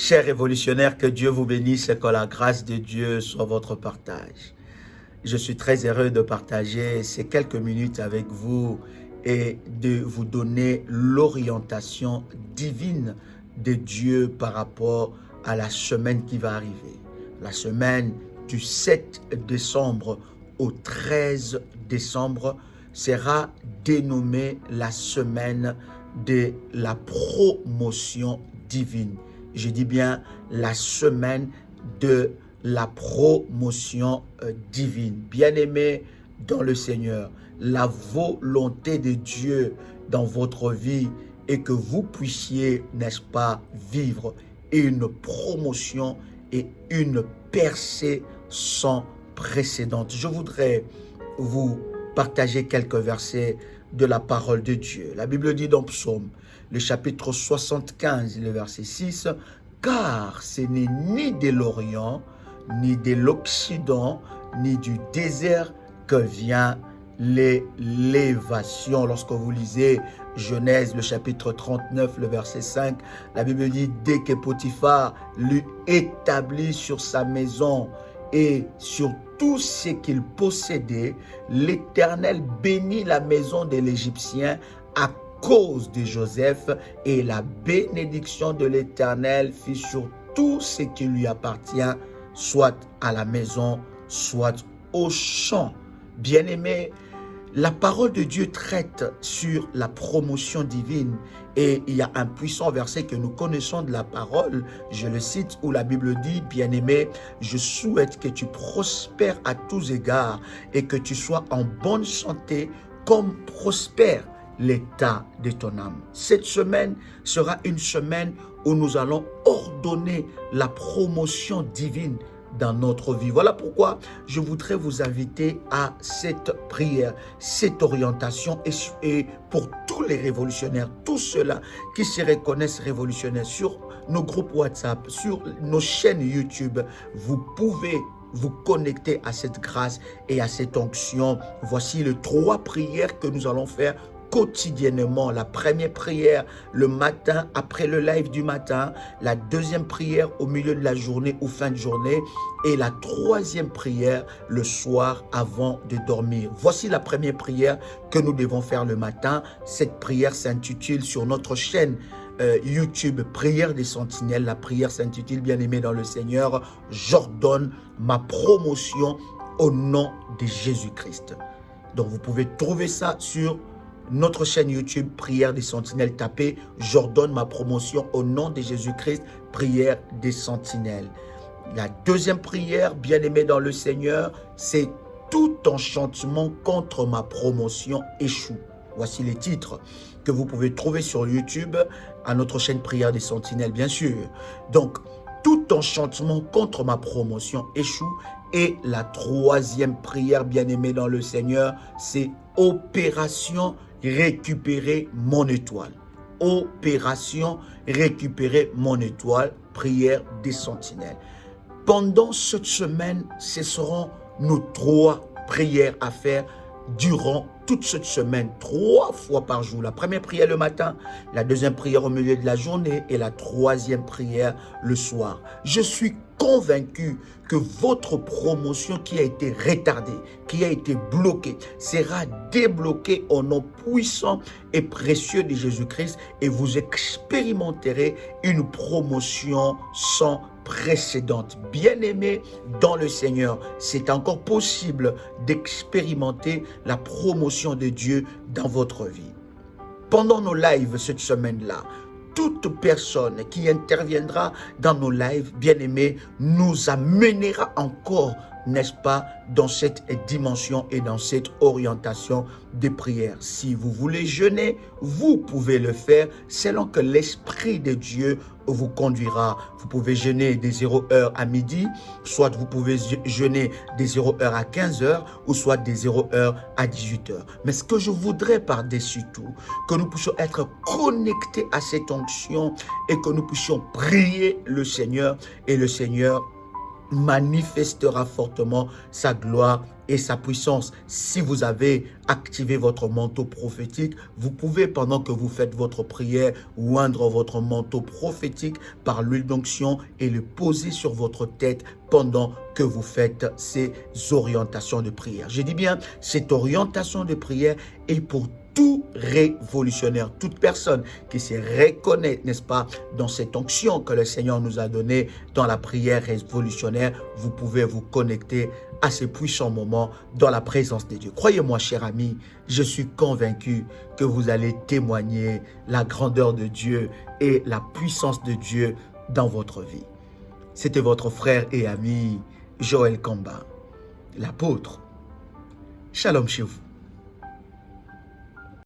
Chers révolutionnaires, que Dieu vous bénisse et que la grâce de Dieu soit votre partage. Je suis très heureux de partager ces quelques minutes avec vous et de vous donner l'orientation divine de Dieu par rapport à la semaine qui va arriver. La semaine du 7 décembre au 13 décembre sera dénommée la semaine de la promotion divine. Je dis bien la semaine de la promotion divine. Bien-aimés dans le Seigneur, la volonté de Dieu dans votre vie est que vous puissiez, n'est-ce pas, vivre une promotion et une percée sans précédent. Je voudrais vous partager quelques versets de la parole de Dieu. La Bible dit dans Psaume, le chapitre 75, le verset 6, « Car ce n'est ni de l'Orient, ni de l'Occident, ni du désert que vient l'élévation. » Lorsque vous lisez Genèse, le chapitre 39, le verset 5, la Bible dit, « Dès que Potiphar l'eut établi sur sa maison et sur tout ce qu'il possédait, l'Éternel bénit la maison de l'Égyptien à cause de Joseph, et la bénédiction de l'Éternel fut sur tout ce qui lui appartient, soit à la maison, soit au champ. » Bien-aimés, la parole de Dieu traite sur la promotion divine et il y a un puissant verset que nous connaissons de la parole, je le cite, où la Bible dit, « Bien-aimé, je souhaite que tu prospères à tous égards et que tu sois en bonne santé comme prospère l'état de ton âme. » Cette semaine sera une semaine où nous allons ordonner la promotion divine dans notre vie. Voilà pourquoi je voudrais vous inviter à cette prière, cette orientation et pour tous les révolutionnaires, tous ceux-là qui se reconnaissent révolutionnaires sur nos groupes WhatsApp, sur nos chaînes YouTube, vous pouvez vous connecter à cette grâce et à cette onction. Voici les 3 prières que nous allons faire quotidiennement. La première prière le matin après le live du matin, la deuxième prière au milieu de la journée ou fin de journée et la troisième prière le soir avant de dormir. Voici la première prière que nous devons faire le matin. Cette prière s'intitule sur notre chaîne YouTube Prière des Sentinelles. La prière s'intitule, bien-aimé dans le Seigneur, « J'ordonne ma promotion au nom de Jésus-Christ ». Donc vous pouvez trouver ça sur notre chaîne YouTube, Prière des Sentinelles. Tapez « J'ordonne ma promotion au nom de Jésus-Christ, Prière des Sentinelles ». La deuxième prière, bien-aimé dans le Seigneur, c'est « Tout enchantement contre ma promotion échoue ». Voici les titres que vous pouvez trouver sur YouTube, à notre chaîne Prière des Sentinelles, bien sûr. Donc, tout enchantement contre ma promotion échoue. Et la troisième prière, bien-aimé dans le Seigneur, c'est opération récupérer mon étoile. Opération récupérer mon étoile, prière des sentinelles. Pendant cette semaine, ce seront nos 3 prières à faire durant toute cette semaine, 3 fois par jour. La première prière le matin, la deuxième prière au milieu de la journée et la troisième prière le soir. Je suis convaincu que votre promotion qui a été retardée, qui a été bloquée, sera débloquée au nom puissant et précieux de Jésus-Christ et vous expérimenterez une promotion sans précédente. Bien-aimés dans le Seigneur, c'est encore possible d'expérimenter la promotion de Dieu dans votre vie. Pendant nos lives cette semaine-là, toute personne qui interviendra dans nos lives, bien-aimés, nous amènera encore, n'est-ce pas, dans cette dimension et dans cette orientation de prière. Si vous voulez jeûner, vous pouvez le faire selon que l'Esprit de Dieu vous conduira. Vous pouvez jeûner des 0h à midi, soit vous pouvez jeûner des 0h à 15h, ou soit des 0h à 18h. Mais ce que je voudrais par-dessus tout, que nous puissions être connectés à cette onction et que nous puissions prier le Seigneur, et le Seigneur manifestera fortement sa gloire et sa puissance. Si vous avez activé votre manteau prophétique, vous pouvez, pendant que vous faites votre prière, oindre votre manteau prophétique par l'huile d'onction et le poser sur votre tête pendant que vous faites ces orientations de prière. Je dis bien, cette orientation de prière est pour tout révolutionnaire, toute personne qui se reconnaît, n'est-ce pas, dans cette onction que le Seigneur nous a donnée dans la prière révolutionnaire. Vous pouvez vous connecter à ces puissants moments dans la présence de Dieu. Croyez-moi, cher ami, je suis convaincu que vous allez témoigner la grandeur de Dieu et la puissance de Dieu dans votre vie. C'était votre frère et ami Joël Kamba, l'apôtre. Shalom chez vous.